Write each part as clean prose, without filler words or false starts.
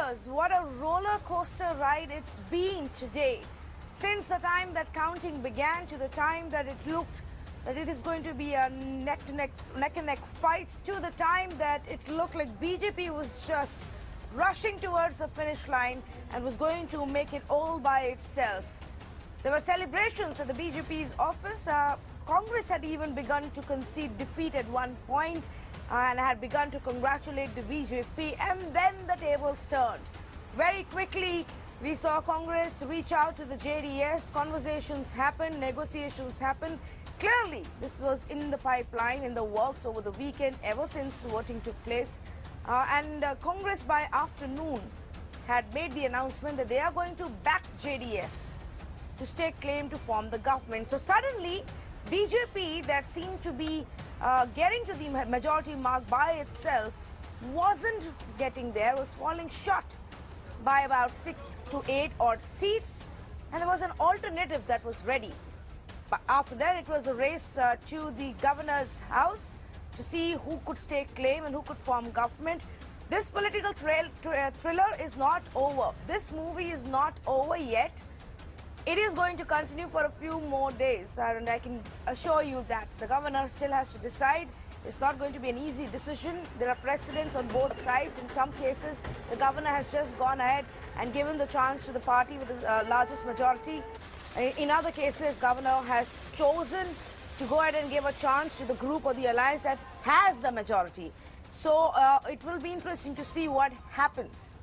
years, what a roller coaster ride it's been today. Since the time that counting began to the time that it looked that it is going to be a neck and neck fight, to the time that it looked like BJP was just rushing towards the finish line and was going to make it all by itself. There were celebrations at the BJP's office. Congress had even begun to concede defeat at one point and had begun to congratulate the BJP, and then the tables turned. Very quickly, we saw Congress reach out to the JDS, conversations happened, negotiations happened. Clearly, this was in the pipeline, in the works over the weekend, ever since voting took place. Congress by afternoon had made the announcement that they are going to back JDS to stake claim to form the government. So suddenly, BJP, that seemed to be getting to the majority mark by itself, wasn't getting there, was falling short by about 6 to 8 odd seats, and there was an alternative that was ready. But after that, it was a race to the governor's house to see who could stake claim and who could form government. This political thriller is not over. This movie is not over yet. It is going to continue for a few more days, and I can assure you that the governor still has to decide. It's not going to be an easy decision. There are precedents on both sides. In some cases, the governor has just gone ahead and given the chance to the party with the largest majority. In other cases, governor has chosen to go ahead and give a chance to the group or the alliance that has the majority. So it will be interesting to see what happens.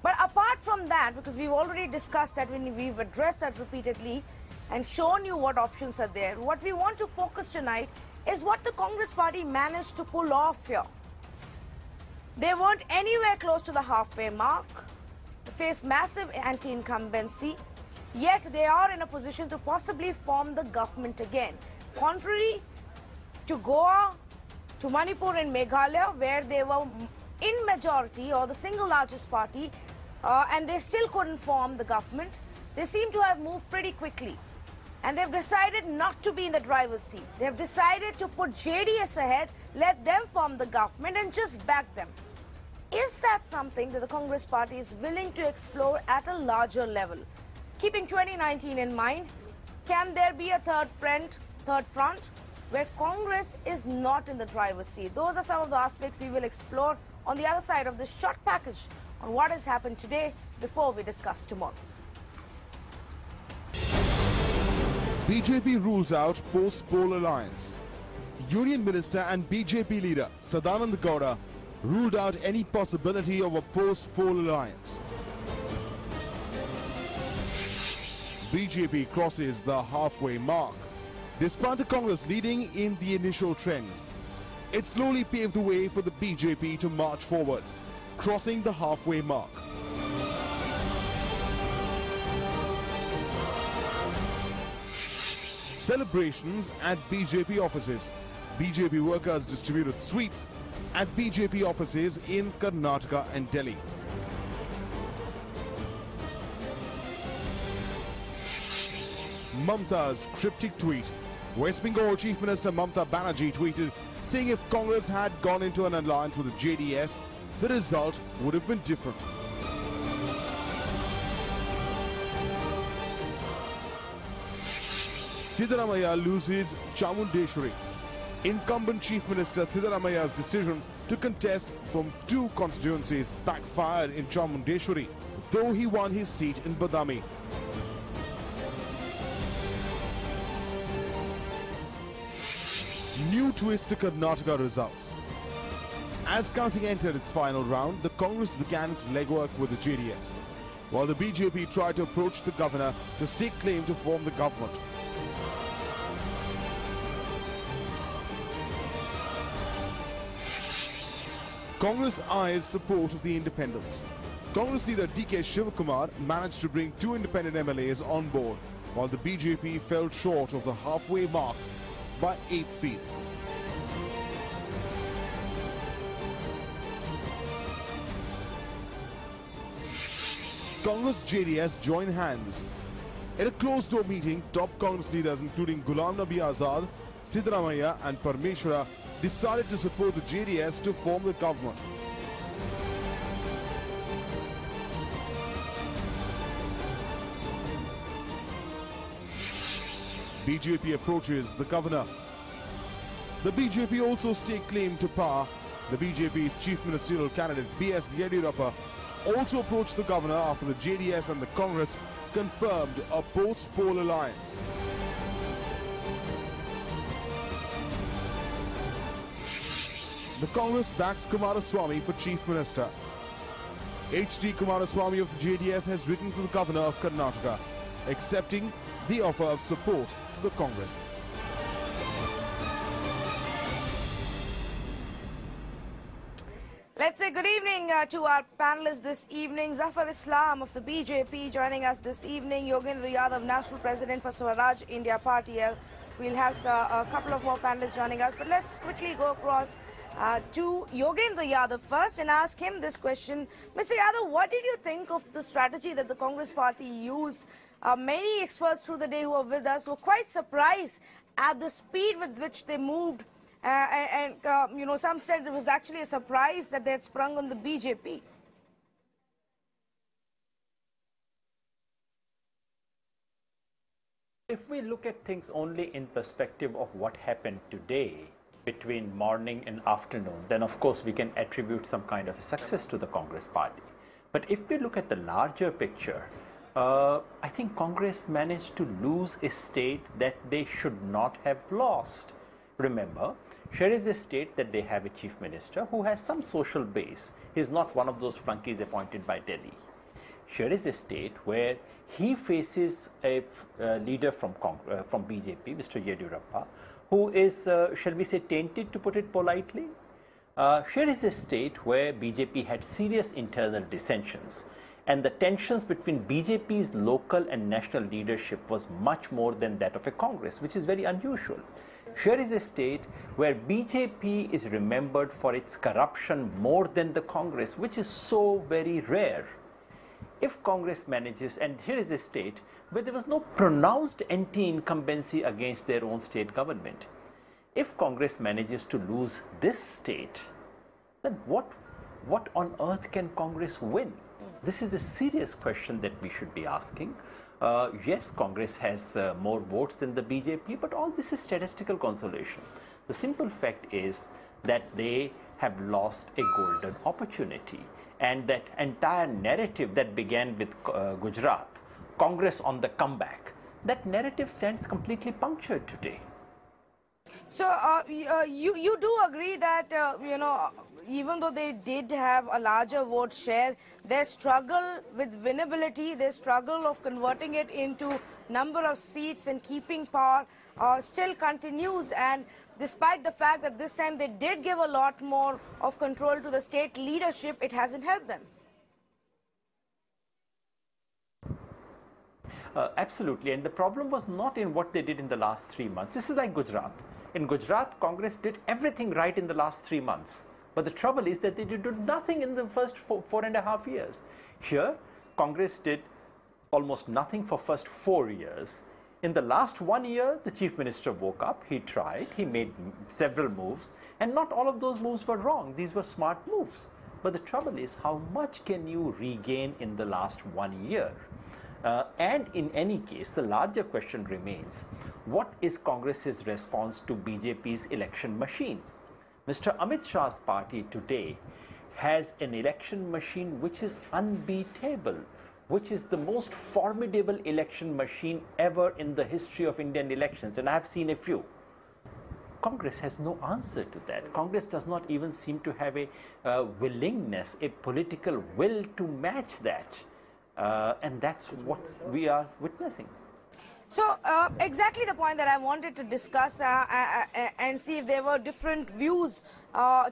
But apart from that, because we've already discussed that when we've addressed that repeatedly and shown you what options are there, what we want to focus tonight is what the Congress party managed to pull off here. They weren't anywhere close to the halfway mark. They faced massive anti-incumbency, yet they are in a position to possibly form the government again. Contrary to Goa, to Manipur and Meghalaya, where they were in majority or the single largest party, and they still couldn't form the government, they seem to have moved pretty quickly. And they've decided not to be in the driver's seat. They've decided to put JDS ahead, let them form the government and just back them. Is that something that the Congress party is willing to explore at a larger level? Keeping 2019 in mind, can there be a third front where Congress is not in the driver's seat? Those are some of the aspects we will explore on the other side of this short package on what has happened today before we discuss tomorrow. BJP rules out post-poll alliance. Union Minister and BJP leader Sadananda Gowda ruled out any possibility of a post-poll alliance. BJP crosses the halfway mark. Despite the Congress leading in the initial trends, it slowly paved the way for the BJP to march forward, crossing the halfway mark. Celebrations at BJP offices. BJP workers distributed sweets at BJP offices in Karnataka and Delhi. Mamta's cryptic tweet. West Bengal Chief Minister Mamta Banerjee tweeted saying if Congress had gone into an alliance with the JDS, the result would have been different. Siddaramaiah loses Chamundeshwari. Incumbent Chief Minister Siddaramaiah's decision to contest from 2 constituencies backfired in Chamundeshwari, though he won his seat in Badami. New twist to Karnataka results. As counting entered its final round, the Congress began its legwork with the JDS, while the BJP tried to approach the governor to stake claim to form the government. Congress eyes support of the independents. Congress leader DK Shivakumar managed to bring 2 independent MLAs on board, while the BJP fell short of the halfway mark by 8 seats. Congress JDS join hands. In a closed-door meeting, top Congress leaders including Ghulam Nabi Azad, Siddaramaiah and Parmeshwara decided to support the JDS to form the government. BJP approaches the governor. The BJP also staked claim to power. The BJP's chief ministerial candidate B.S. Yediyurappa also approached the governor after the JDS and the Congress confirmed a post-poll alliance. The Congress backs Kumaraswamy for chief minister. H.D. Kumaraswamy of the JDS has written to the governor of Karnataka, accepting the offer of support to the Congress. Let's say good evening to our panelists this evening. Zafar Islam of the BJP joining us this evening. Yogendra Yadav, National President for Swaraj India Party. We'll have a couple of more panelists joining us. But let's quickly go across to Yogendra Yadav first and ask him this question. Mr. Yadav, what did you think of the strategy that the Congress Party used? Many experts through the day who are with us were quite surprised at the speed with which they moved. You know, some said it was actually a surprise that they had sprung on the BJP. If we look at things only in perspective of what happened today between morning and afternoon, then of course we can attribute some kind of a success to the Congress Party. But if we look at the larger picture, I think Congress managed to lose a state that they should not have lost. Remember, here is a state that they have a chief minister who has some social base. He's not one of those flunkies appointed by Delhi. Here is a state where he faces a leader from BJP, Mr. Yediyurappa, who is, shall we say, tainted, to put it politely. Here is a state where BJP had serious internal dissensions, and the tensions between BJP's local and national leadership was much more than that of a Congress, which is very unusual. Here is a state where BJP is remembered for its corruption more than the Congress, which is so very rare. If Congress manages, and here is a state where there was no pronounced anti-incumbency against their own state government. If Congress manages to lose this state, then what on earth can Congress win? This is a serious question that we should be asking. Yes, Congress has more votes than the BJP, but all this is statistical consolation. The simple fact is that they have lost a golden opportunity. And that entire narrative that began with Gujarat, Congress on the comeback, that narrative stands completely punctured today. So you do agree that, you know, even though they did have a larger vote share, their struggle with winnability, their struggle of converting it into number of seats and keeping power still continues. And despite the fact that this time they did give a lot more of control to the state leadership, it hasn't helped them. Absolutely. And the problem was not in what they did in the last 3 months. This is like Gujarat. In Gujarat, Congress did everything right in the last 3 months. But the trouble is that they did nothing in the first four and a half years. Here, Congress did almost nothing for first 4 years. In the last 1 year, the chief minister woke up, he tried, he made several moves, and not all of those moves were wrong. These were smart moves. But the trouble is, how much can you regain in the last 1 year? And in any case, the larger question remains, what is Congress's response to BJP's election machine? Mr. Amit Shah's party today has an election machine which is unbeatable, which is the most formidable election machine ever in the history of Indian elections, and I have seen a few. Congress has no answer to that. Congress does not even seem to have a willingness, a political will to match that. And that's what we are witnessing. So exactly the point that I wanted to discuss and see if there were different views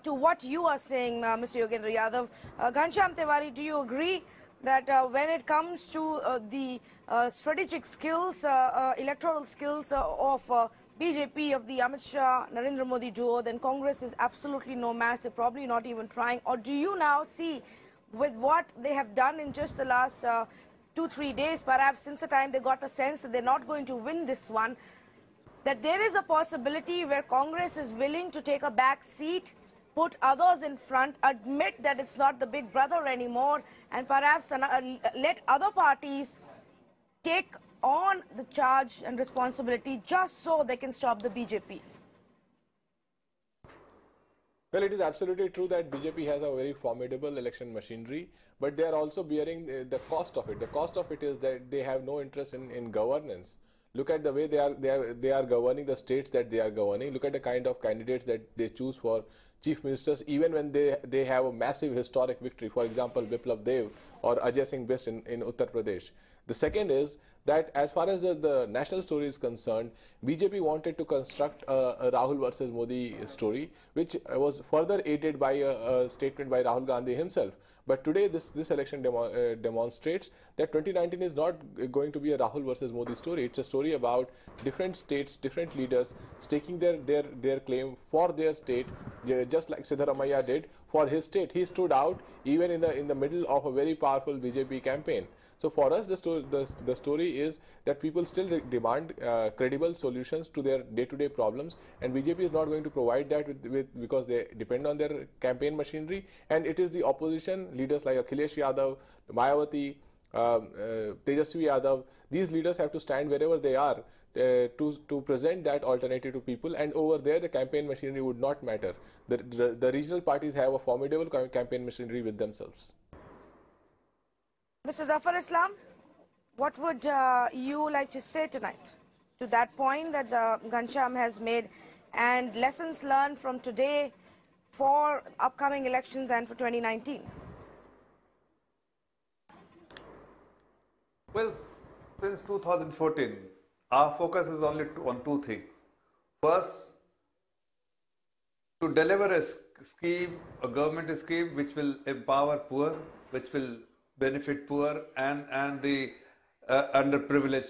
to what you are saying, Mr. Yogendra Yadav. Ghanshyam Tewari, do you agree that when it comes to the strategic skills, electoral skills of BJP, of the Amit Shah, Narendra Modi duo, then Congress is absolutely no match? They're probably not even trying. Or do you now see, with what they have done in just the last 2-3 days, perhaps since the time they got a sense that they're not going to win this one, that there is a possibility where Congress is willing to take a back seat, put others in front, admit that it's not the big brother anymore, and perhaps let other parties take on the charge and responsibility just so they can stop the BJP? Well, it is absolutely true that BJP has a very formidable election machinery, but they are also bearing the cost of it. The cost of it is that they have no interest in governance. Look at the way they are governing the states that they are governing. Look at the kind of candidates that they choose for chief ministers, even when they have a massive historic victory. For example, Biplab Dev or Ajay Singh Bist in Uttar Pradesh. The second is that as far as the national story is concerned, BJP wanted to construct a Rahul versus Modi story, which was further aided by a statement by Rahul Gandhi himself. But today, this election demonstrates that 2019 is not going to be a Rahul versus Modi story. It's a story about different states, different leaders staking their claim for their state, just like Siddaramaiah did for his state. He stood out even in the middle of a very powerful BJP campaign. So for us, the story is that people still demand credible solutions to their day-to-day problems, and BJP is not going to provide that because they depend on their campaign machinery, and it is the opposition leaders like Akhilesh Yadav, Mayawati, Tejasvi Yadav. These leaders have to stand wherever they are to present that alternative to people, and over there the campaign machinery would not matter. The regional parties have a formidable campaign machinery with themselves. Mr. Zafar Islam, what would you like to say tonight to that point that Ghanshyam has made and lessons learned from today for upcoming elections and for 2019? Well, since 2014, our focus is only on two things. First, to deliver a scheme, a government scheme which will empower poor, which will benefit poor and the underprivileged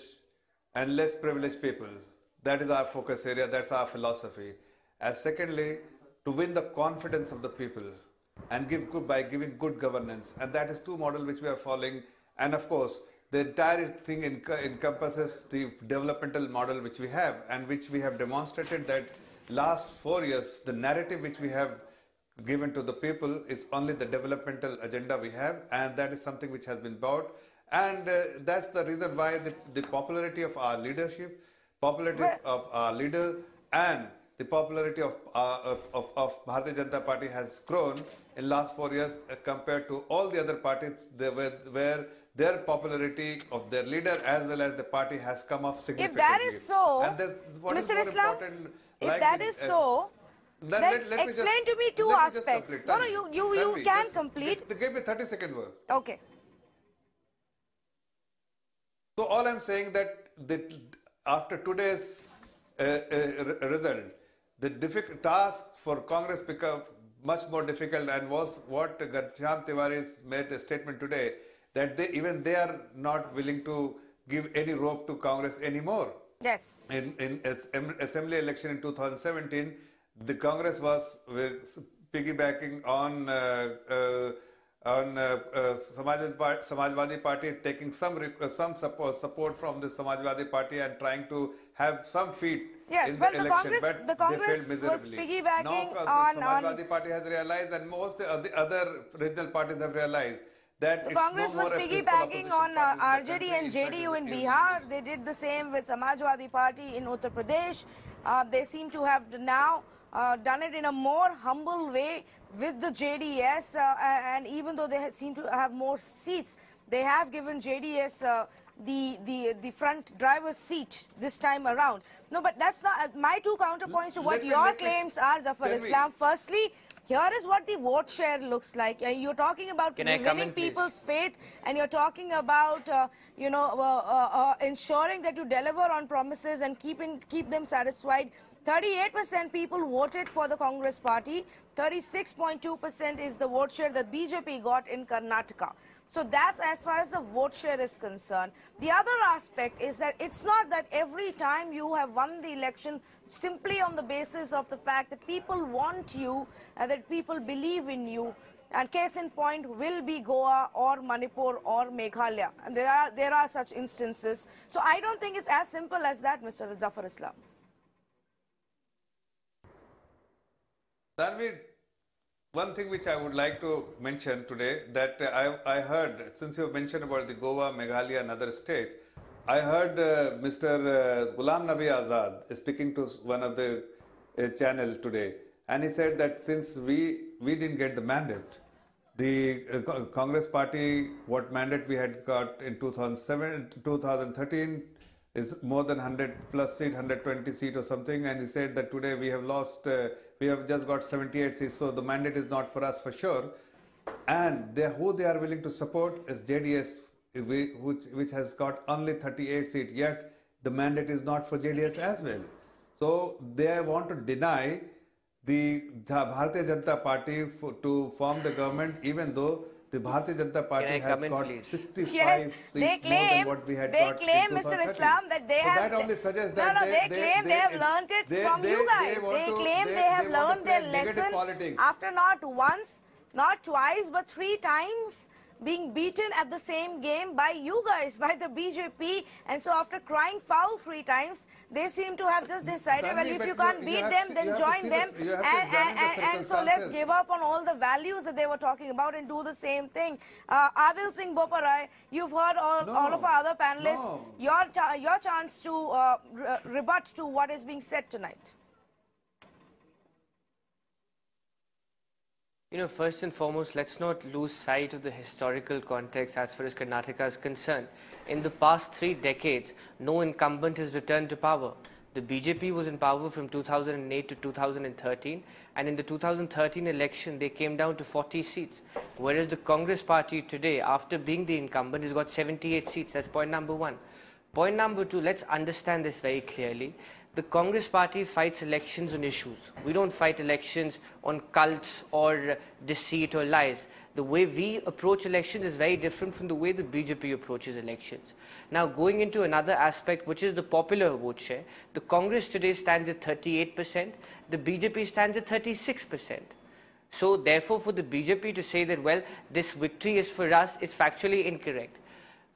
and less privileged people. That is our focus area, that's our philosophy. As secondly, to win the confidence of the people and by giving good governance. And that is two models which we are following. And of course, the entire thing encompasses the developmental model which we have, and which we have demonstrated that last 4 years, the narrative which we have given to the people is only the developmental agenda we have, and that is something which has been bought. And that's the reason why the popularity of our leadership, popularity of our leader, and the popularity of Bharatiya Janata Party has grown in last 4 years compared to all the other parties where their popularity of their leader as well as the party has come up significantly. If that is so, and Mr. Islam, if that is so, then explain to me two aspects. No, you can complete. Give me 30-second word. Okay. So all I'm saying that after today's result, the task for Congress became much more difficult, and was what Ghanshyam Tiwari made a statement today, that they are not willing to give any rope to Congress anymore. Yes. In assembly election in 2017, the Congress was piggybacking on Samajwadi Party, taking some support from the Samajwadi Party and trying to have some feet in the election, but they failed miserably. Was piggybacking now the Samajwadi Party has realized, and most of the other regional parties have realized, that the Congress was piggybacking on RJD and JDU in Bihar. They did the same with Samajwadi Party in Uttar Pradesh. They seem to have now done it in a more humble way with the JDS, and even though they seem to have more seats, they have given JDS the front driver's seat this time around. No, but that's not my two counterpoints to what your claims are, Zafar Islam. Firstly, here is what the vote share looks like. You're talking about winning people's faith, and you're talking about ensuring that you deliver on promises and keep them satisfied. 38% people voted for the Congress party. 36.2% is the vote share that BJP got in Karnataka. So that's as far as the vote share is concerned. The other aspect is that it's not that every time you have won the election simply on the basis of the fact that people want you and that people believe in you. And case in point will be Goa or Manipur or Meghalaya. And there are such instances. So I don't think it's as simple as that, Mr. Zafar Islam. Tanvi, one thing which I would like to mention today, that I heard, since you have mentioned about the Goa, Meghalaya and other states, I heard Mr. Ghulam Nabi Azad speaking to one of the channel today, and he said that since we didn't get the mandate, the Congress party, what mandate we had got in 2013 is more than 100 plus seat, 120 seat or something, and he said that today we have lost, we have just got 78 seats, so the mandate is not for us for sure. And who they are willing to support is JDS, which has got only 38 seats, yet the mandate is not for JDS as well. So they want to deny the Bharatiya Janata Party to form the government, even though the Bharatiya Janata Party has got 65 yes, seats more than what we had got. They claim, Mr. Islam, that they have... That only suggests that they claim they have learned it from you guys. They claim they have learned their lesson after not once, not twice, but 3 times being beaten at the same game by you guys, by the BJP. And so after crying foul 3 times, they seem to have just decided, well, if you can't beat them, then join them. And so let's give up on all the values that they were talking about and do the same thing. Adil Singh Boparai, you've heard all of our other panelists. Your chance to rebut to what is being said tonight. You know, first and foremost, let's not lose sight of the historical context as far as Karnataka is concerned. In the past 3 decades, no incumbent has returned to power. The BJP was in power from 2008 to 2013, and in the 2013 election, they came down to 40 seats. Whereas the Congress party today, after being the incumbent, has got 78 seats. That's point number 1. Point number 2, let's understand this very clearly. The Congress party fights elections on issues. We don't fight elections on cults or deceit or lies. The way we approach elections is very different from the way the BJP approaches elections. Now, going into another aspect, which is the popular vote share, the Congress today stands at 38%, the BJP stands at 36%. So, therefore, for the BJP to say that, well, this victory is for us, is factually incorrect.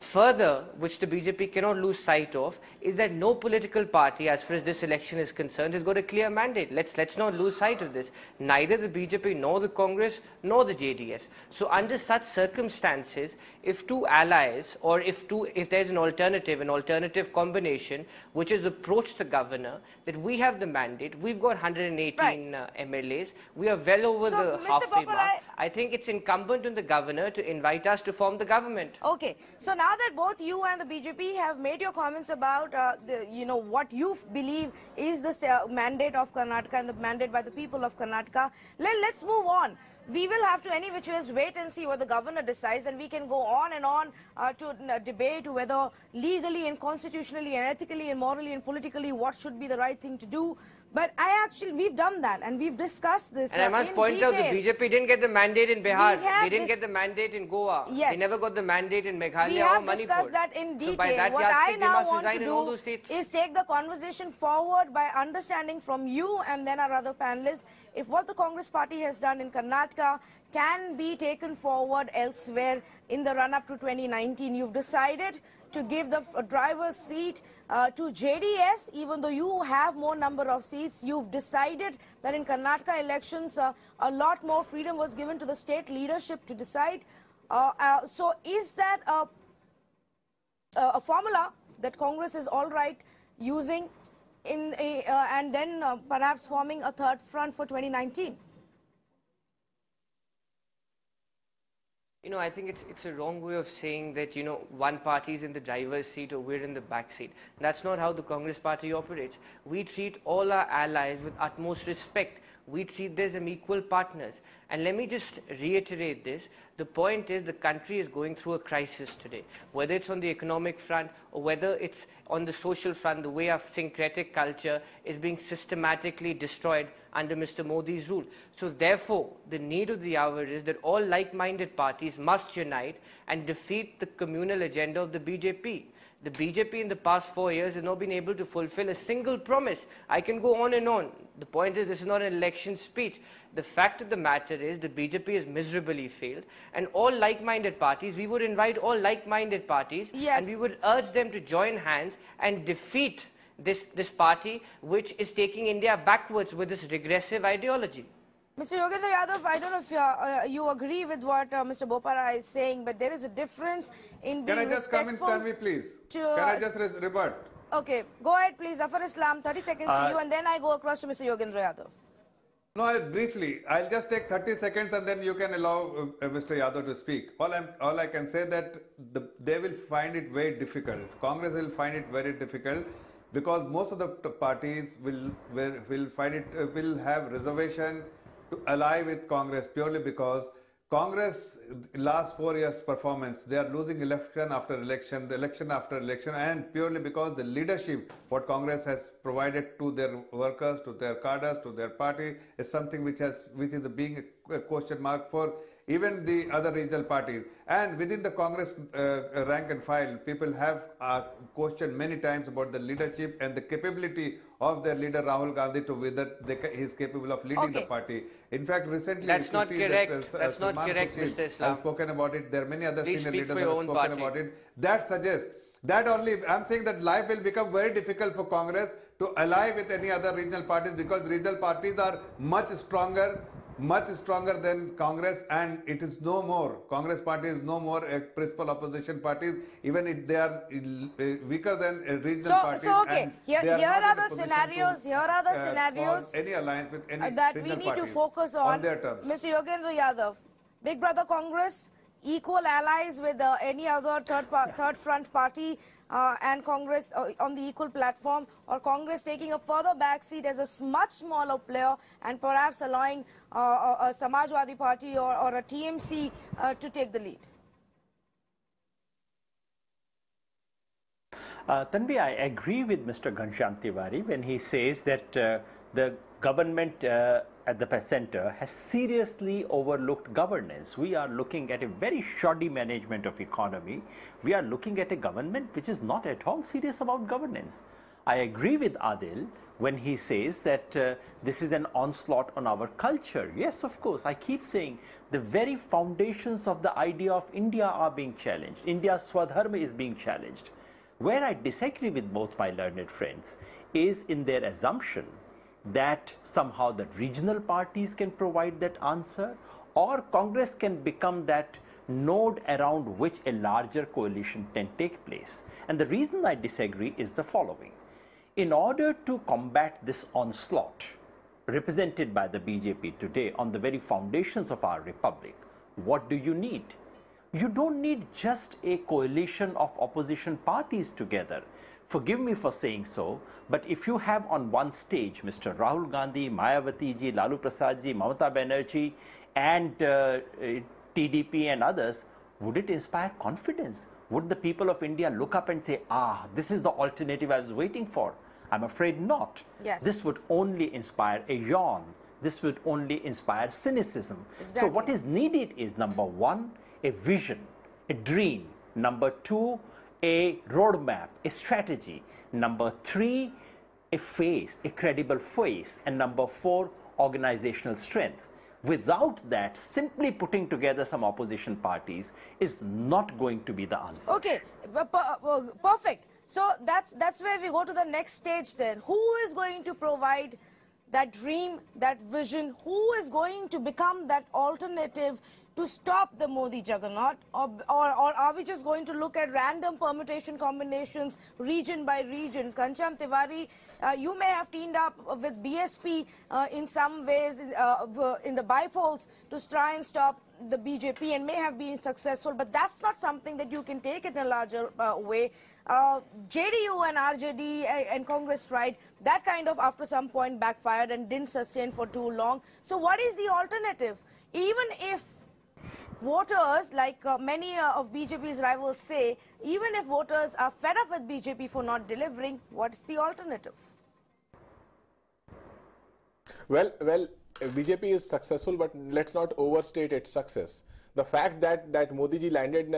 Further, which the BJP cannot lose sight of, is that no political party, as far as this election is concerned, has got a clear mandate. Let's not lose sight of this. Neither the BJP, nor the Congress, nor the JDS. So under such circumstances, if 2 allies, or if there's an alternative combination, which has approached the governor, that we have the mandate, we've got 118 MLAs, we are well over the halfway mark. I think it's incumbent on the governor to invite us to form the government. Okay, so now that both you and the BJP have made your comments about what you believe is the mandate of Karnataka and the mandate by the people of Karnataka, let's move on. We will have to any which ways wait and see what the governor decides, and we can go on and on to debate whether legally and constitutionally and ethically and morally and politically what should be the right thing to do. But we've done that and we've discussed this. And I must point out the BJP didn't get the mandate in Bihar. They didn't get the mandate in Goa. Yes. They never got the mandate in Meghalaya or Manipur. We have discussed that in detail. So by that what I now want to do is take the conversation forward by understanding from you and then our other panelists if what the Congress party has done in Karnataka can be taken forward elsewhere in the run-up to 2019. You've decided to give the driver's seat to JDS, even though you have more number of seats. You've decided that in Karnataka elections, a lot more freedom was given to the state leadership to decide. So is that a formula that Congress is all right using and then perhaps forming a third front for 2019? You know, I think it's a wrong way of saying that, you know, one party is in the driver's seat or we're in the back seat. That's not how the Congress party operates. We treat all our allies with utmost respect. We treat them as equal partners. And let me just reiterate this. The point is the country is going through a crisis today. Whether it's on the economic front or whether it's on the social front, the way our syncretic culture is being systematically destroyed under Mr. Modi's rule. So therefore, the need of the hour is that all like-minded parties must unite and defeat the communal agenda of the BJP. The BJP in the past 4 years has not been able to fulfill a single promise. I can go on and on. The point is, this is not an election speech. The fact of the matter is the BJP has miserably failed, and all like-minded parties, we would invite all like-minded parties, and we would urge them to join hands and defeat this party which is taking India backwards with this regressive ideology. Mr. Yogendra Yadav, I don't know if you agree with what Mr. Bopara is saying, but there is a difference in being Can I just come in, Tanvi, please? Can I just rebut? Okay, go ahead, please. Zafar Islam, 30 seconds to you, and then I go across to Mr. Yogendra Yadav. No, briefly, I'll just take 30 seconds and then you can allow Mr. Yadav to speak. All I can say that they will find it very difficult. Congress will find it very difficult because most of the parties will have reservation to ally with Congress purely because Congress last 4 years performance, they are losing election after election, the election after election, and purely because the leadership what Congress has provided to their workers, to their cadres, to their party is something which is being a question mark for even the other regional parties. And within the Congress rank and file, people have questioned many times about the leadership and the capability of their leader Rahul Gandhi to whether he is capable of leading the party. In fact, recently, that's not correct. That's not correct, Mr. Islam. Has spoken about it. There are many other Please senior speak leaders for who your have own spoken party. about it. That suggests that only I'm saying that life will become very difficult for Congress to ally with any other regional parties because regional parties are much stronger than Congress, and it is no more. Congress party is no more a principal opposition party, even if they are weaker than a regional party. So okay, here are the scenarios. Here are the scenarios. Any alliance with any that we regional need to parties focus on their terms. Mr. Yogendra Yadav, Big Brother Congress, equal allies with any other third front party and Congress on the equal platform, or Congress taking a further backseat as a much smaller player and perhaps allowing a Samajwadi Party or a TMC to take the lead? Tanvi, I agree with Mr. Ghanshyam Tiwari when he says that the government at the center has seriously overlooked governance. We are looking at a very shoddy management of economy. We are looking at a government which is not at all serious about governance. I agree with Adil when he says that this is an onslaught on our culture. Yes, of course, I keep saying the very foundations of the idea of India are being challenged. India's Swadharma is being challenged. Where I disagree with both my learned friends is in their assumption that somehow the regional parties can provide that answer, or Congress can become that node around which a larger coalition can take place. And the reason I disagree is the following. In order to combat this onslaught represented by the BJP today on the very foundations of our republic, what do you need? You don't need just a coalition of opposition parties together. Forgive me for saying so, but if you have on one stage Mr. Rahul Gandhi, Mayawati ji, Lalu Prasad ji, Mamata Banerjee, and TDP and others, would it inspire confidence? Would the people of India look up and say, ah, this is the alternative I was waiting for? I'm afraid not. Yes. This would only inspire a yawn. This would only inspire cynicism. Exactly. So what is needed is, number one, a vision, a dream. Number two, a roadmap, a strategy. Number three, a face, a credible face. And number four, organizational strength. Without that, simply putting together some opposition parties is not going to be the answer. Okay, perfect. So that's where we go to the next stage then. Who is going to provide that dream, that vision? Who is going to become that alternative to stop the Modi juggernaut? Or are we just going to look at random permutation combinations, region by region? Ghanshyam Tiwari, you may have teamed up with BSP in some ways in the bypolls to try and stop the BJP and may have been successful, but that's not something that you can take in a larger way. JDU and RJD and Congress tried. That kind of after some point backfired and didn't sustain for too long. So what is the alternative? Even if voters, like many of BJP's rivals say, even if voters are fed up with BJP for not delivering, what's the alternative? Well, BJP is successful, but let's not overstate its success. The fact that Modi ji landed in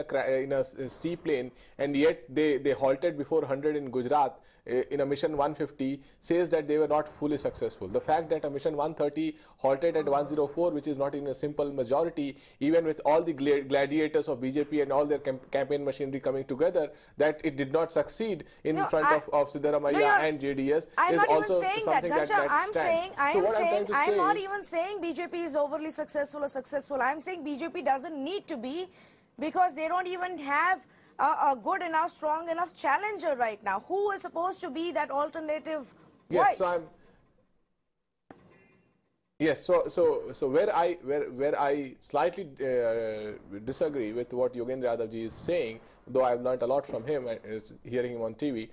a seaplane and yet they halted before 100 in Gujarat in a mission 150 says that they were not fully successful. The fact that a mission 130 halted at 104, which is not in a simple majority, even with all the gladiators of BJP and all their campaign machinery coming together, that it did not succeed in front of Siddaramaiah and JDS is also something that stands. I'm not even saying BJP is overly successful or successful. I'm saying BJP doesn't need to be, because they don't even have a good enough, strong enough challenger right now. Who is supposed to be that alternative voice? So where I slightly disagree with what Yogendra Yadav ji is saying, though I have learnt a lot from him and hearing him on TV,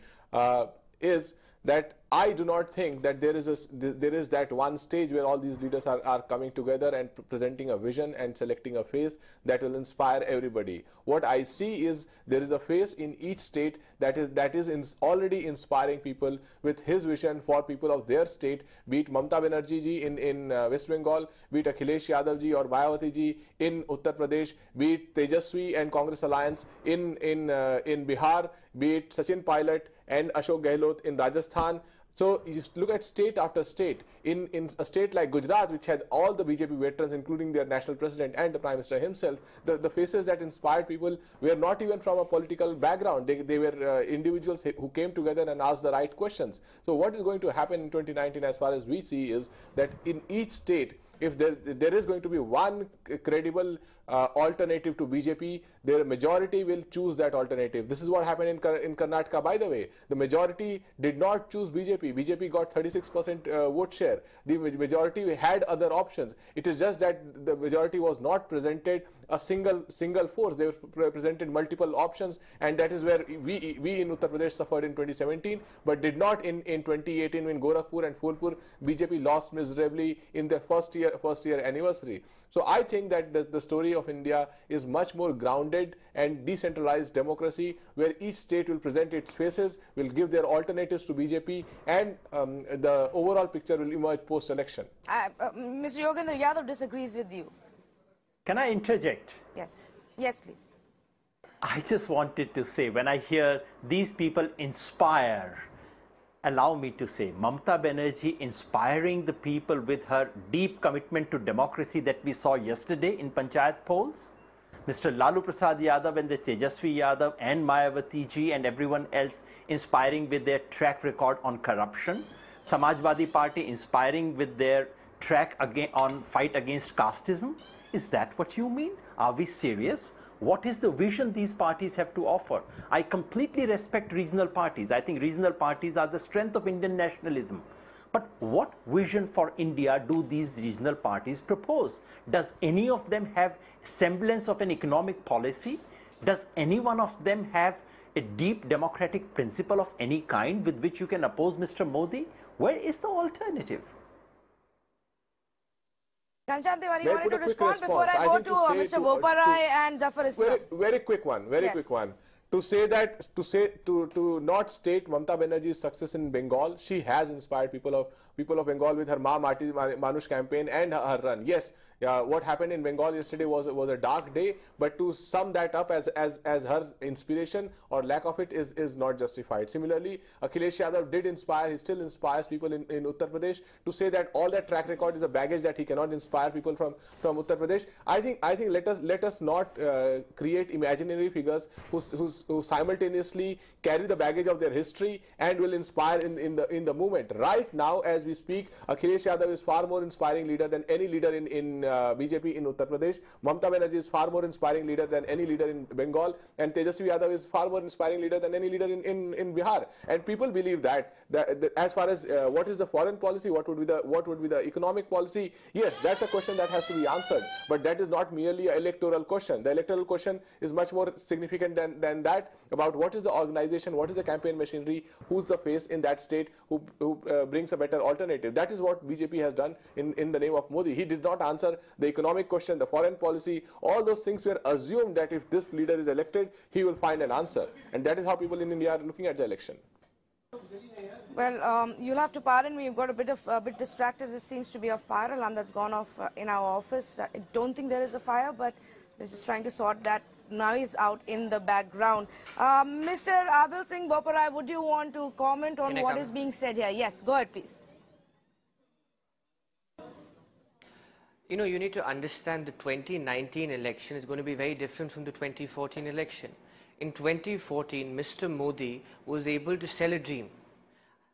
is that I do not think that there is that one stage where all these leaders are coming together and presenting a vision and selecting a face that will inspire everybody. What I see is there is a face in each state that is already inspiring people with his vision for people of their state, be it Mamata Banerjee ji in West Bengal, be it Akhilesh Yadav ji or Mayawati ji in Uttar Pradesh, be it Tejaswi and Congress Alliance in Bihar, be it Sachin Pilot and Ashok Gehlot in Rajasthan. So you just look at state after state. In a state like Gujarat, which had all the BJP veterans, including their national president and the Prime Minister himself, the faces that inspired people were not even from a political background. They were individuals who came together and asked the right questions. So what is going to happen in 2019, as far as we see, is that in each state, if there is going to be one credible alternative to BJP, their majority will choose that alternative. This is what happened in Karnataka, by the way. The majority did not choose BJP. BJP got 36% vote share. The majority had other options. It is just that the majority was not presented a single force. They presented multiple options, and that is where we in Uttar Pradesh suffered in 2017, but did not in 2018 when Gorakhpur and Phulpur BJP lost miserably in their first year anniversary. So I think that the story of India is much more grounded and decentralized democracy, where each state will present its faces, will give their alternatives to BJP, and the overall picture will emerge post-election. Mr. Yogendra Yadav disagrees with you. Can I interject? Yes. Yes, please. I just wanted to say, when I hear these people inspire, allow me to say, Mamata Banerjee inspiring the people with her deep commitment to democracy that we saw yesterday in Panchayat polls, Mr. Lalu Prasad Yadav and the Tejaswi Yadav and Mayawati ji and everyone else inspiring with their track record on corruption, Samajwadi Party inspiring with their track on fight against casteism. Is that what you mean? Are we serious? What is the vision these parties have to offer? I completely respect regional parties. I think regional parties are the strength of Indian nationalism. But what vision for India do these regional parties propose? Does any of them have semblance of an economic policy? Does any one of them have a deep democratic principle of any kind with which you can oppose Mr. Modi? Where is the alternative? Ghanshyam Tiwari wanted to respond before I go to Mr. Boparai and Zafar Islam. Very quick one. Quick one. To not state Mamata Banerjee's success in Bengal, she has inspired people of Bengal with her Ma Mati Manush campaign and her run. Yes, what happened in Bengal yesterday was a dark day, but to sum that up as her inspiration or lack of it is not justified. Similarly, Akhilesh Yadav did inspire, he still inspires people in Uttar Pradesh. To say that all that track record is a baggage that he cannot inspire people from Uttar Pradesh, I think let us not create imaginary figures who simultaneously carry the baggage of their history and will inspire in the movement. Right now, as we speak, Akhilesh Yadav is far more inspiring leader than any leader in BJP in Uttar Pradesh. Mamata Banerjee is far more inspiring leader than any leader in Bengal, and Tejaswi Yadav is far more inspiring leader than any leader in Bihar. And people believe that as far as what is the foreign policy, what would be the economic policy, yes, that's a question that has to be answered. But that is not merely an electoral question. The electoral question is much more significant than that, about what is the organization, what is the campaign machinery, who's the face in that state who brings a better alternative. That is what BJP has done in the name of Modi. He did not answer the economic question, the foreign policy. All those things were assumed that if this leader is elected, he will find an answer. And that is how people in India are looking at the election. Well, you'll have to pardon me. You've got a bit distracted. This seems to be a fire alarm that's gone off in our office. I don't think there is a fire, but They're just trying to sort that noise out in the background. Mr. Adil Singh Boparai, would you want to comment on what is being said here? Yes, go ahead, please. You know, you need to understand the 2019 election is going to be very different from the 2014 election. In 2014, Mr. Modi was able to sell a dream.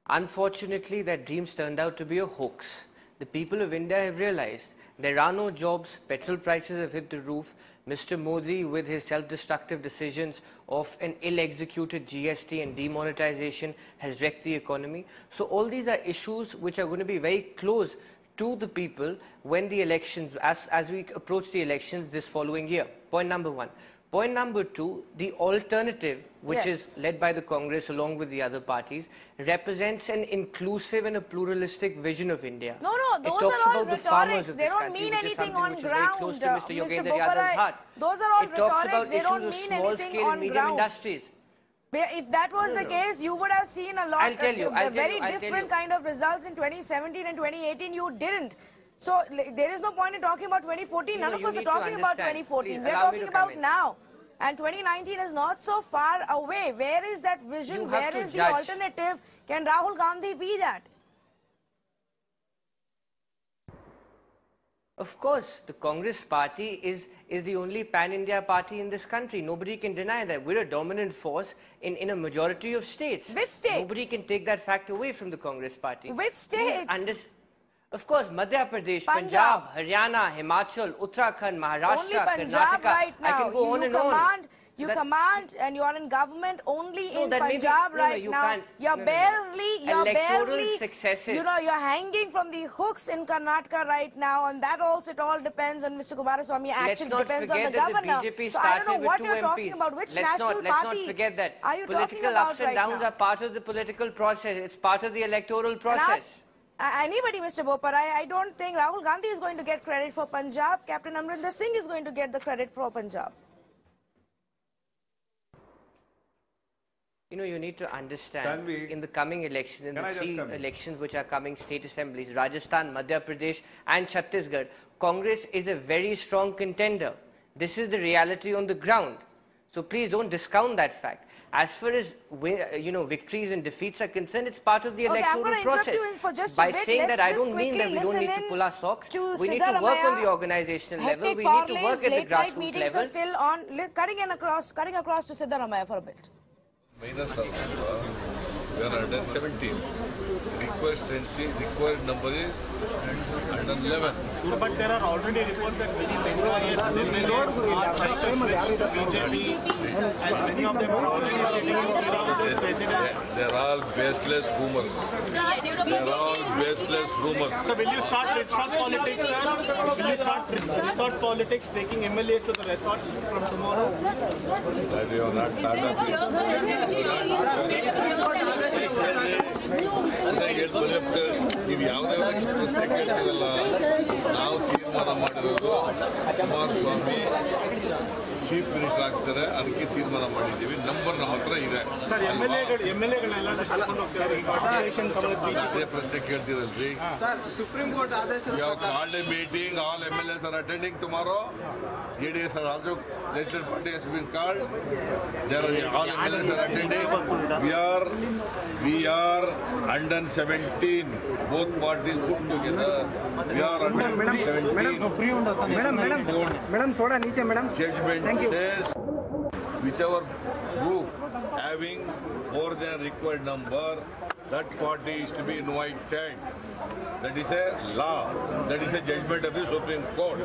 Unfortunately, that dreams turned out to be a hoax. The people of India have realized there are no jobs, petrol prices have hit the roof. Mr. Modi, with his self-destructive decisions of an ill-executed GST and demonetization, has wrecked the economy. So all these are issues which are going to be very close to the people when the elections, as we approach the elections this following year. Point number one. Point number two, the alternative, which is led by the Congress along with the other parties, represents an inclusive and a pluralistic vision of India. No, those are all rhetorics. They don't mean anything on ground, Mr. Boparai. Those are all rhetorics. They don't mean anything on ground. Industries. If that was the case, you would have seen a lot of very different kind of results in 2017 and 2018. You didn't. So there is no point in talking about 2014. None of us are talking about 2014. We are talking about now. And 2019 is not so far away. Where is that vision? Where is the alternative? Can Rahul Gandhi be that? Of course, the Congress party is the only pan-India party in this country. Nobody can deny that. We're a dominant force in a majority of states. Which state? Nobody can take that fact away from the Congress party. Which state? Of course, Madhya Pradesh, Punjab, Haryana, Himachal, Uttarakhand, Maharashtra, Karnataka. Right now. I can go on and on. You command and you are in government only in Punjab right now. You're barely, successes. You know, you're hanging from the hooks in Karnataka right now, and that also, it all depends on Mr. Kumaraswamy. Actually, depends on the governor. So I don't know what you're talking about. Which national party? Let's not forget that. Are you political ups and downs are part of the political process. It's part of the electoral process. Anybody, Mr. Boparai, I don't think Rahul Gandhi is going to get credit for Punjab. Captain Amrinder Singh is going to get the credit for Punjab. You know, you need to understand in the coming elections, in the three elections which are coming, state assemblies, Rajasthan, Madhya Pradesh and Chhattisgarh, Congress is a very strong contender. This is the reality on the ground. So please don't discount that fact. As far as victories and defeats are concerned, it's part of the electoral process. By saying that, I don't mean that we don't need to pull our socks. We need to work on the organizational level. We need to work at the grassroots meetings level. Are still on. Cutting across to Siddaramaiah for a bit. Minus of we are 117. Required number is 111. But there are already reports that many Bengalis are BJP, and many of them are already They're all baseless rumors. They're all baseless rumors. So will you start resort politics? Will you start resort politics, taking MLAs to the resort from tomorrow? That you are not part of ನೀವು ಯಾವುದೇ ಪ್ರಶ್ನೆ ಕೇಳ್ತೀರಲ್ಲ ನಾವು ತೀರ್ಮಾನ ಮಾಡಿರೋದು Kumaraswamy chief minister ಆಗ್ತಾರೆ ಅದಕ್ಕೆ ತೀರ್ಮಾನ ಮಾಡಿದ್ದೀವಿ ನಂಬರ್ ನಮ್ಮ ಹತ್ರ ಇದೆ ಅದೇ ಪ್ರಶ್ನೆ ಕೇಳ್ತೀರಲ್ರಿ ಸುಪ್ರೀಂ ಕೋರ್ಟ್ ಆದೇಶ called meeting all MLAs are attending tomorrow. JDS has also legislative party has been called. There are all MLAs are attending. We are under 17. Both parties put together. We are under 17. Judgment says whichever group having more than required number, that party is to be invited. That is a law. That is a judgment of the Supreme Court.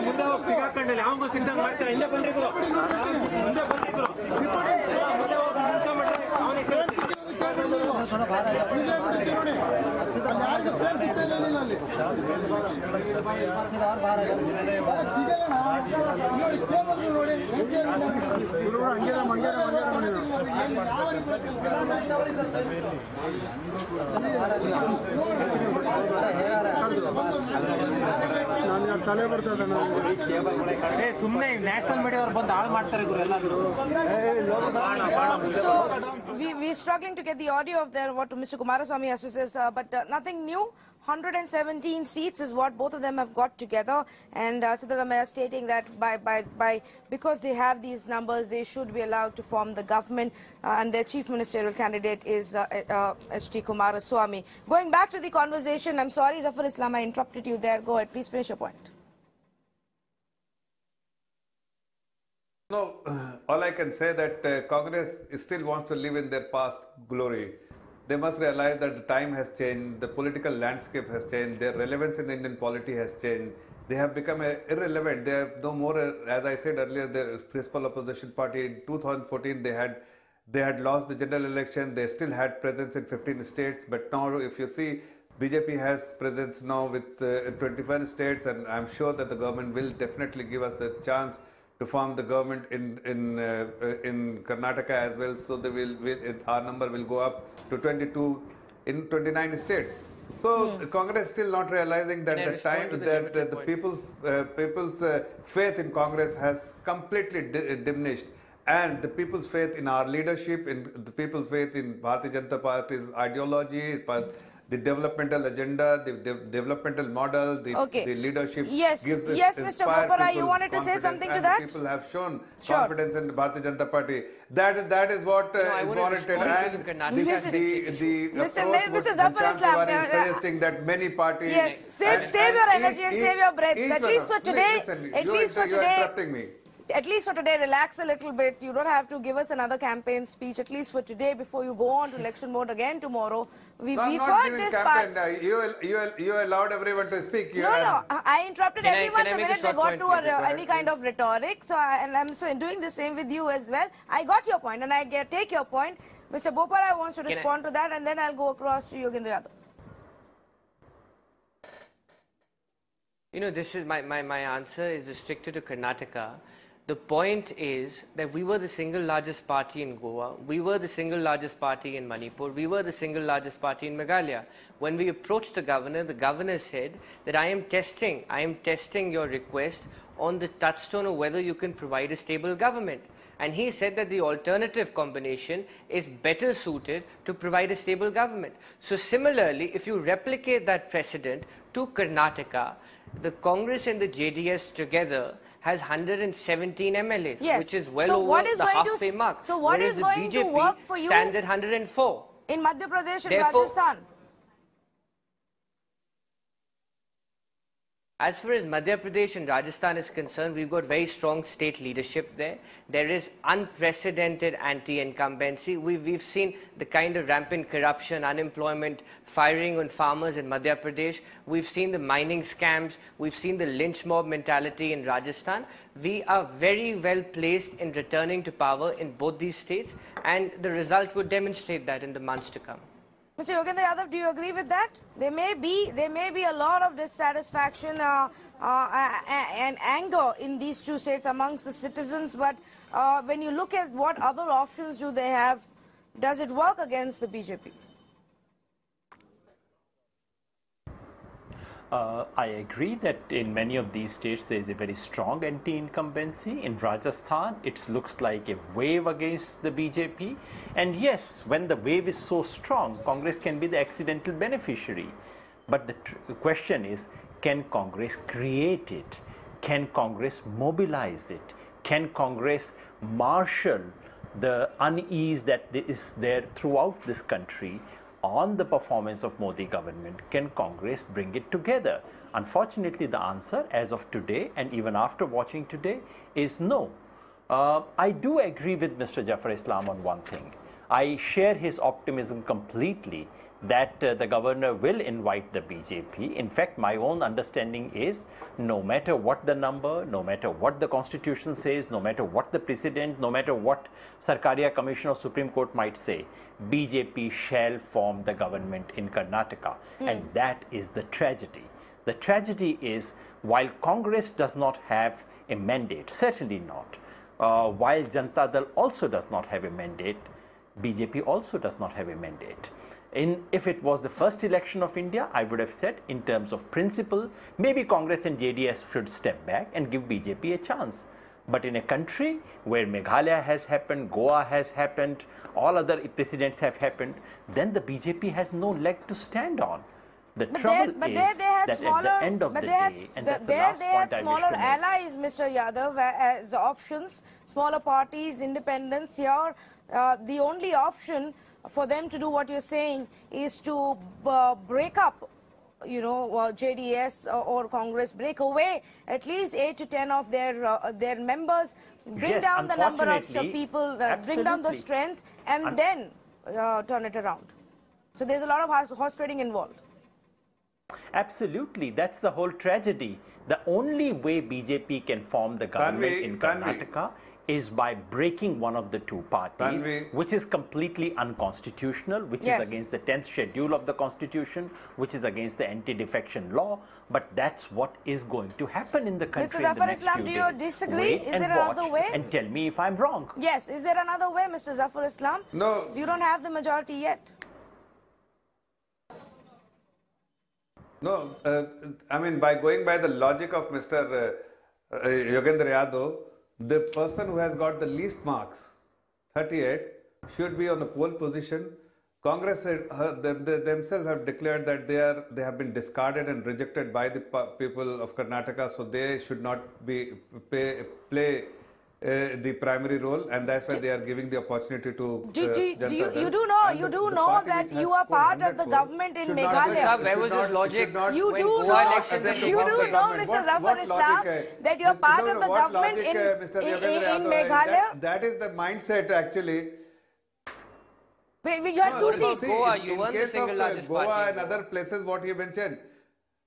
ಮುಂದೆ ಹೋಗಿ ಸಿಗಾಕೊಂಡಲ್ಲಿ ಯಾವಂಗೂ ಸಿಗ್ದಂಗೆ ಮಾಡ್ತಾರೆ ಇಲ್ಲೇ ಬನ್ರಿ ಗುರು ಮುಂದೆ ಬನ್ರಿ ಗುರು ಮುಂದೆ ಹೋಗಿ So we're struggling to get the audio of what Mr. Kumaraswamy has to say, but nothing new. 117 seats is what both of them have got together, and Siddaramaiah stating that because they have these numbers, they should be allowed to form the government, and their chief ministerial candidate is H.D. Kumaraswamy. Going back to the conversation, I'm sorry, Zafar Islam, I interrupted you there. Go ahead, please finish your point. No, all I can say that Congress still wants to live in their past glory. They must realize that the time has changed, the political landscape has changed, their relevance in Indian polity has changed. They have become irrelevant. They have no more, as I said earlier, the principal opposition party in 2014, they had lost the general election. They still had presence in 15 states, but now if you see, BJP has presence now with 21 states, and I'm sure that the government will definitely give us the chance to form the government in Karnataka as well. So our number will go up to 22 in 29 states. So Congress still not realizing that the time that the people's faith in Congress has completely diminished, and the people's faith in our leadership, in the people's faith in Bharatiya Janata Party's ideology, the developmental agenda, the developmental model, the leadership. Yes, Mr. Bopara, you wanted to say something to that? People have shown confidence in the Bharatiya Janata Party. That is what is warranted. And Mr. Zafar Islam, suggesting that many parties. Yes, save your energy and save your breath. At least for today. At least for today, relax a little bit. You don't have to give us another campaign speech, at least for today, before you go on to election mode again tomorrow. We've heard this part. You allowed everyone to speak. No, I interrupted everyone the minute they got to any kind of rhetoric. So I'm doing the same with you as well. I got your point, and I take your point. Mr. Bopara wants to respond to that, and then I'll go across to Yogendra Yadav. You know, this is my answer is restricted to Karnataka. The point is that we were the single largest party in Goa, we were the single largest party in Manipur, we were the single largest party in Meghalaya. When we approached the governor said that I am testing your request on the touchstone of whether you can provide a stable government. And he said that the alternative combination is better suited to provide a stable government. So similarly, if you replicate that precedent to Karnataka, the Congress and the JDS together has 117 MLAs, which is well over the halfway mark. So what is going to work for you? Stands at 104. In Madhya Pradesh and Rajasthan? As far as Madhya Pradesh and Rajasthan is concerned, we've got very strong state leadership there. There is unprecedented anti-incumbency. We've seen the kind of rampant corruption, unemployment, firing on farmers in Madhya Pradesh. We've seen the mining scams. We've seen the lynch mob mentality in Rajasthan. We are very well placed in returning to power in both these states, and the result would demonstrate that in the months to come. Mr. Yogendra Yadav, do you agree with that? There may be a lot of dissatisfaction and anger in these two states amongst the citizens, but when you look at what other options do they have, does it work against the BJP? I agree that in many of these states there is a very strong anti-incumbency. In Rajasthan, it looks like a wave against the BJP. And yes, when the wave is so strong, Congress can be the accidental beneficiary. But the question is, can Congress create it? Can Congress mobilize it? Can Congress marshal the unease that is there throughout this country on the performance of Modi government? Can Congress bring it together? Unfortunately, the answer as of today and even after watching today is no. I do agree with Mr. Jafar Islam on one thing. I share his optimism completely that the governor will invite the BJP. In fact, my own understanding is no matter what the number, no matter what the constitution says, no matter what the president, no matter what Sarkaria Commission or Supreme Court might say, BJP shall form the government in Karnataka. And that is the tragedy. The tragedy is, while Congress does not have a mandate, certainly not, while Janata Dal also does not have a mandate, BJP also does not have a mandate. If it was the first election of India, I would have said, in terms of principle, maybe Congress and JDS should step back and give BJP a chance. But in a country where Meghalaya has happened, Goa has happened, all other precedents have happened, then the BJP has no leg to stand on. The trouble is that at the end of the day, and that's the last they had point I wish smaller to make. allies, Mr. Yadav, as options, smaller parties, independents. Here, the only option for them to do what you're saying is to break up, you know, JDS or Congress, break away at least 8 to 10 of their members, bring down the number of people, bring down the strength, and then turn it around. So there's a lot of horse trading involved. Absolutely, that's the whole tragedy. The only way BJP can form the government in Karnataka is by breaking one of the two parties, which is completely unconstitutional, which is against the 10th schedule of the Constitution, which is against the anti-defection law. But that's what is going to happen in the country. Mr. Zafar Islam, do you disagree? Is there another way? And tell me if I'm wrong. Yes, is there another way, Mr. Zafar Islam? No. So you don't have the majority yet. No, I mean, by going by the logic of Mr. Yogendra Yadav, the person who has got the least marks, 38, should be on the pole position. Congress themselves have declared that they have been discarded and rejected by the people of Karnataka, so they should not play the primary role, and that's why they are giving the opportunity to you do know that you are part of the government in Meghalaya. Where was this logic? You do know, Mr. Zafar Islam, that you are part of the government in Meghalaya. That is the mindset, actually. You had 2 seats. Goa, you won the single largest party. Goa and other places, what you mentioned.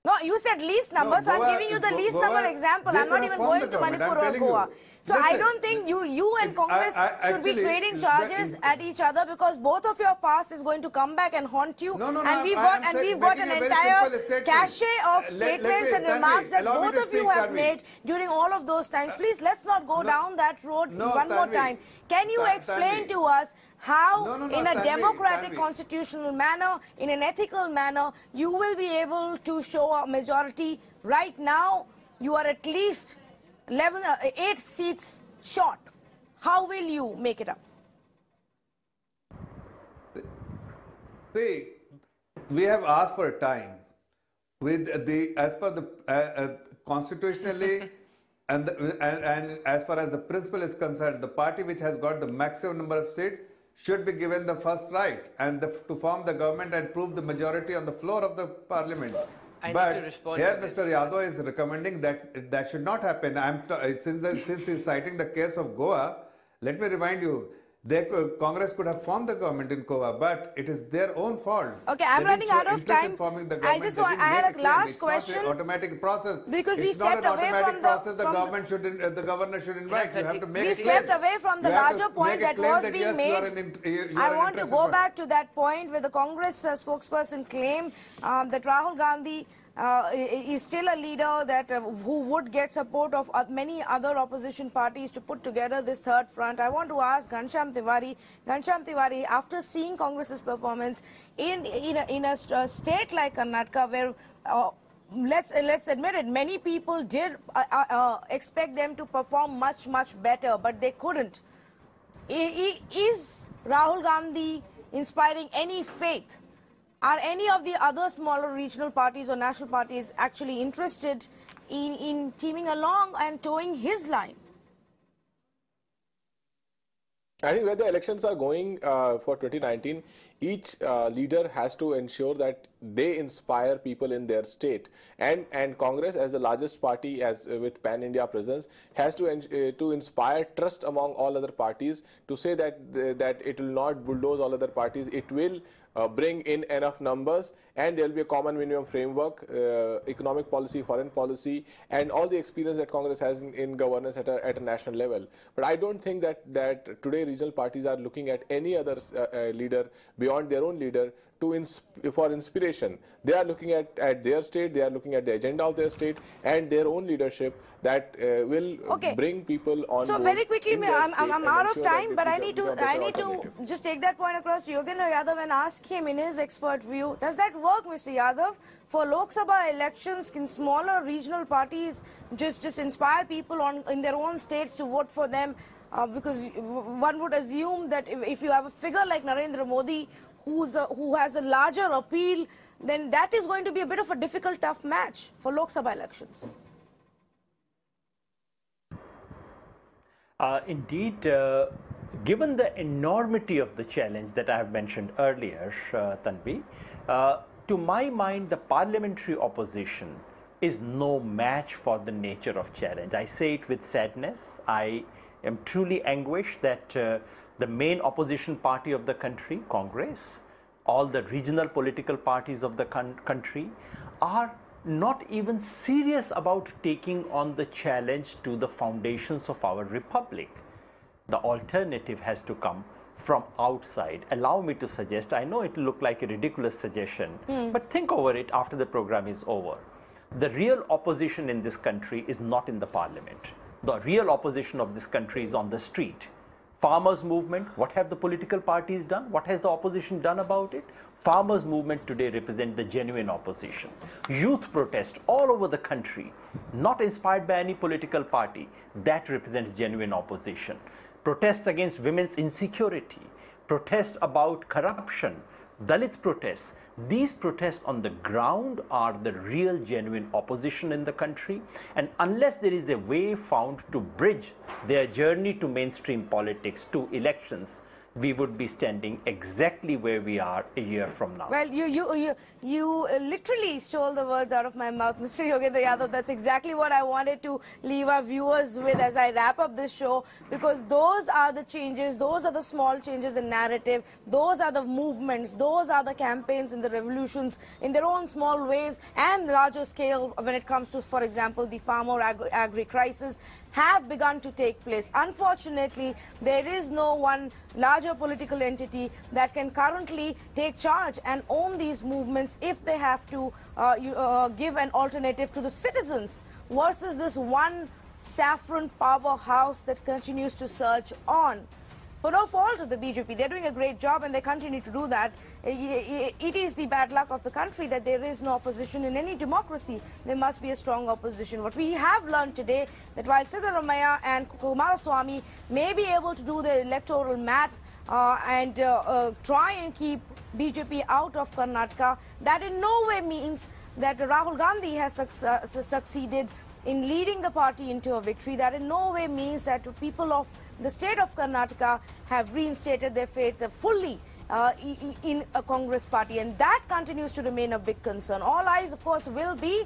No, you said least number, so I'm giving you the least number example. I'm not even going to Manipur or Goa. So I don't think you and Congress should be trading charges at each other, because both of your past is going to come back and haunt you. And we've got an entire cache of statements and remarks that both of you have made during all of those times. Please, let's not go down that road one more time. Can you explain to us how, in a democratic constitutional manner, in an ethical manner, you will be able to show a majority? Right now, you are at least 8 seats short. How will you make it up? See, we have asked for a time. As per the constitutionally and as far as the principle is concerned, the party which has got the maximum number of seats should be given the first right and to form the government and prove the majority on the floor of the parliament. But here Mr. Yadav is recommending that that should not happen. Since he is citing the case of Goa, let me remind you, Congress could have formed the government in Goa, but it is their own fault. Okay, I'm running out of time. I had a last question. It's not an automatic process. Because we stepped away from the governor should invite. You have to make we stepped away from the larger point that was being made. I want to go back to that point where the Congress spokesperson claimed that Rahul Gandhi is still a leader who would get support of many other opposition parties to put together this third front. I want to ask Ghanshyam Tiwari, after seeing Congress's performance in a state like Karnataka, where let's admit it, many people did expect them to perform much better, but they couldn't. Is Rahul Gandhi inspiring any faith? Are any of the other smaller regional parties or national parties actually interested in teaming along and towing his line? I think where the elections are going for 2019, each leader has to ensure that they inspire people in their state, and Congress, as the largest party, as with pan-India presence, has to inspire trust among all other parties, to say that it will not bulldoze all other parties. It will bring in enough numbers, and there will be a common minimum framework, economic policy, foreign policy, and all the experience that Congress has in governance at a national level. But I don't think that today regional parties are looking at any other leader beyond their own leader for inspiration. They are looking at their state, they are looking at the agenda of their state and their own leadership that will bring people on so board. Very quickly, I'm out of time, but I need to just take that point across to Yogendra Yadav and ask him, in his expert view, does that work, Mr. Yadav? For Lok Sabha elections, can smaller regional parties just inspire people in their own states to vote for them? Because one would assume that if you have a figure like Narendra Modi, who has a larger appeal, then that is going to be a bit of a difficult, tough match for Lok Sabha elections. Indeed, given the enormity of the challenge that I have mentioned earlier, Tanvi, to my mind, the parliamentary opposition is no match for the nature of challenge. I say it with sadness. I am truly anguished that the main opposition party of the country, Congress, all the regional political parties of the country are not even serious about taking on the challenge to the foundations of our republic. The alternative has to come from outside. Allow me to suggest, I know it will look like a ridiculous suggestion, but think over it after the program is over. The real opposition in this country is not in the parliament. The real opposition of this country is on the street. Farmers' movement, what have the political parties done? What has the opposition done about it? Farmers' movement today represent the genuine opposition. Youth protest all over the country, not inspired by any political party, that represents genuine opposition. Protests against women's insecurity, protests about corruption, Dalit protests. These protests on the ground are the real genuine opposition in the country, and unless there is a way found to bridge their journey to mainstream politics, to elections, we would be standing exactly where we are a year from now. Well, you literally stole the words out of my mouth, Mr. Yogendra Yadav. That's exactly what I wanted to leave our viewers with as I wrap up this show, because those are the changes, those are the small changes in narrative, those are the movements, those are the campaigns and the revolutions in their own small ways and larger scale when it comes to, for example, the farmer agri crisis, have begun to take place. Unfortunately, there is no one larger political entity that can currently take charge and own these movements if they have to give an alternative to the citizens versus this one saffron powerhouse that continues to surge on. For no fault of the BJP, they're doing a great job and they continue to do that. It is the bad luck of the country that there is no opposition in any democracy. There must be a strong opposition. What we have learned today, that while Siddaramaiah and Kumaraswamy may be able to do their electoral math and try and keep BJP out of Karnataka, that in no way means that Rahul Gandhi has succeeded in leading the party into a victory. That in no way means that people of the state of Karnataka have reinstated their faith fully in a Congress party, and that continues to remain a big concern. All eyes, of course, will be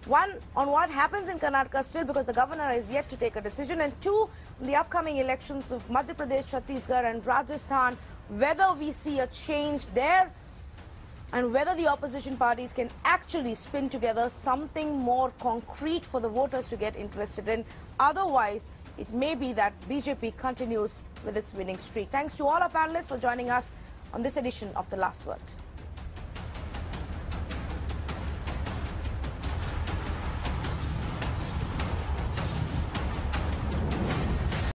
one on what happens in Karnataka still, because the governor is yet to take a decision, and two, the upcoming elections of Madhya Pradesh, Chhattisgarh and Rajasthan, whether we see a change there and whether the opposition parties can actually spin together something more concrete for the voters to get interested in. Otherwise, it may be that BJP continues with its winning streak. Thanks to all our panelists for joining us on this edition of The Last Word.